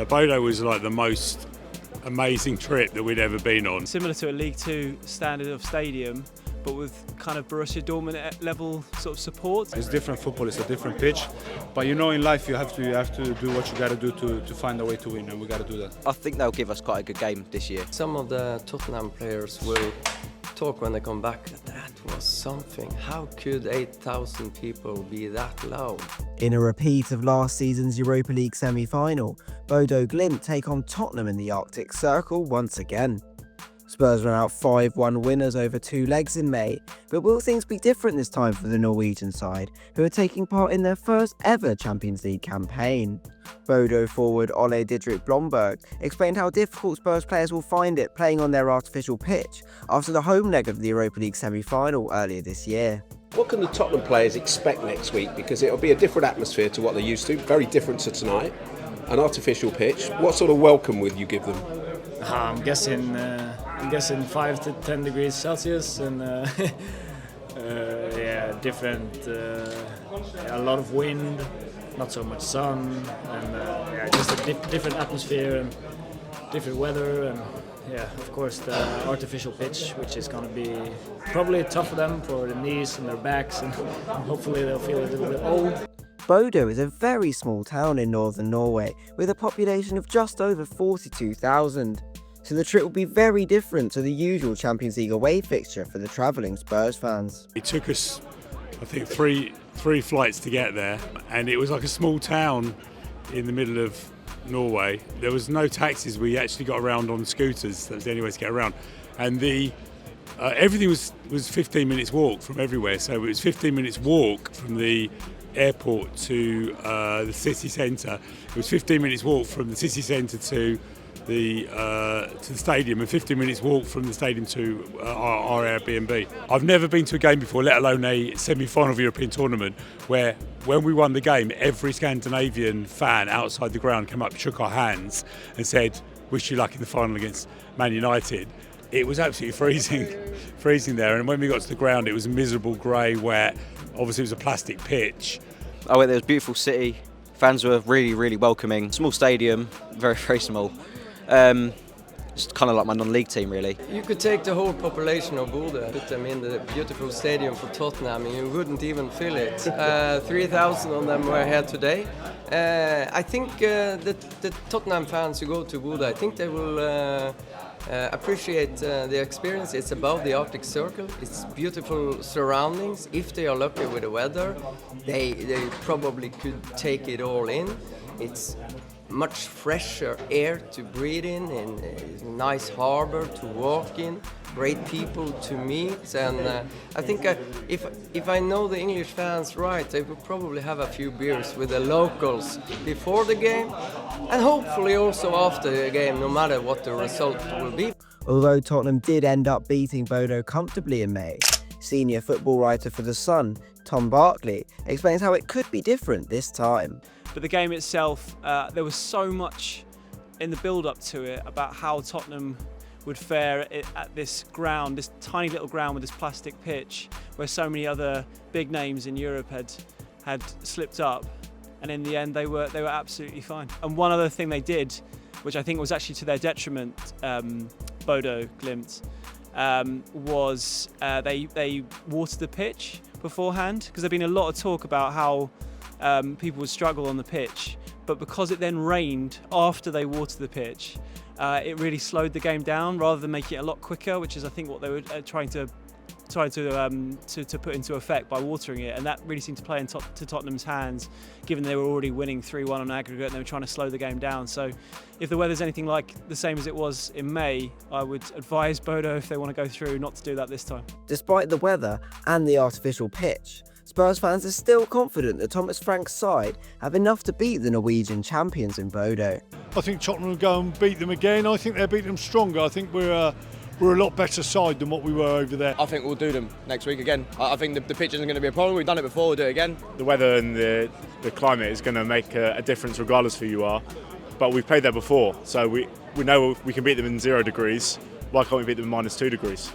Bodo was like the most amazing trip that we'd ever been on. Similar to a League Two standard of stadium, but with kind of Borussia Dortmund level sort of support. It's different football, it's a different pitch, but you know in life you have to do what you got to do to find a way to win, and we got to do that. I think they'll give us quite a good game this year. Some of the Tottenham players will talk when they come back that was something. How could 8,000 people be that loud? In a repeat of last season's Europa League semi-final, Bodo Glimt take on Tottenham in the Arctic Circle once again. Spurs run out 5-1 winners over 2 legs in May, but will things be different this time for the Norwegian side, who are taking part in their first ever Champions League campaign? Bodo forward Ole Didrik Blomberg explained how difficult Spurs players will find it playing on their artificial pitch after the home leg of the Europa League semi-final earlier this year. What can the Tottenham players expect next week? Because it'll be a different atmosphere to what they're used to, very different to tonight. An artificial pitch. What sort of welcome would you give them? I'm guessing 5 to 10 degrees Celsius and different, a lot of wind, not so much sun, and just a different atmosphere and different weather, and of course the artificial pitch, which is going to be probably tough for them for the knees and their backs, and hopefully they'll feel a little bit old. Bodo is a very small town in northern Norway with a population of just over 42,000, so the trip will be very different to the usual Champions League away fixture for the travelling Spurs fans. It took us, I think, three flights to get there, and it was like a small town in the middle of Norway. There was no taxis. We actually got around on scooters. That was the only way to get around, and everything was 15 minutes walk from everywhere. So it was 15 minutes walk from the airport to the city centre. It was 15 minutes walk from the city centre to the stadium, and 15 minutes walk from the stadium to our Airbnb. I've never been to a game before, let alone a semi-final of the European tournament, where when we won the game, every Scandinavian fan outside the ground came up, shook our hands and said, "Wish you luck in the final against Man United." It was absolutely freezing there, and when we got to the ground it was miserable, grey, wet. Obviously it was a plastic pitch. Oh, there was a beautiful city, fans were really, really welcoming. Small stadium, very, very small. Just kind of like my non-league team, really. You could take the whole population of Bodo, put them in the beautiful stadium for Tottenham, and you wouldn't even feel it. 3,000 of them were here today. I think the Tottenham fans who go to Bodo, I think they will appreciate the experience. It's above the Arctic Circle. It's beautiful surroundings. If they are lucky with the weather, they probably could take it all in. It's much fresher air to breathe in, and a nice harbor to walk in, great people to meet, and I think if I know the English fans right, they will probably have a few beers with the locals before the game, and hopefully also after the game, no matter what the result will be. Although Tottenham did end up beating Bodo comfortably in May, senior football writer for The Sun, Tom Barkley, explains how it could be different this time. But the game itself, there was so much in the build-up to it about how Tottenham would fare at this ground, this tiny little ground with this plastic pitch, where so many other big names in Europe had slipped up, and in the end they were absolutely fine. And one other thing they did, which I think was actually to their detriment, Bodo Glimt, was they watered the pitch beforehand, because there'd been a lot of talk about how people would struggle on the pitch, but because it then rained after they watered the pitch, it really slowed the game down rather than making it a lot quicker, which is I think what they were trying to put into effect by watering it, and that really seemed to play to Tottenham's hands, given they were already winning 3-1 on aggregate and they were trying to slow the game down. So if the weather's anything like the same as it was in May, I would advise Bodo, if they want to go through, not to do that this time. Despite the weather and the artificial pitch, Spurs fans are still confident that Thomas Frank's side have enough to beat the Norwegian champions in Bodo. I think Tottenham will go and beat them again. I think they'll beat them stronger. I think we're a lot better side than what we were over there. I think we'll do them next week again. I think the pitch isn't going to be a problem. We've done it before, we'll do it again. The weather and the climate is going to make a difference regardless of who you are, but we've played there before, so we know we can beat them in 0 degrees. Why can't we beat them in -2 degrees?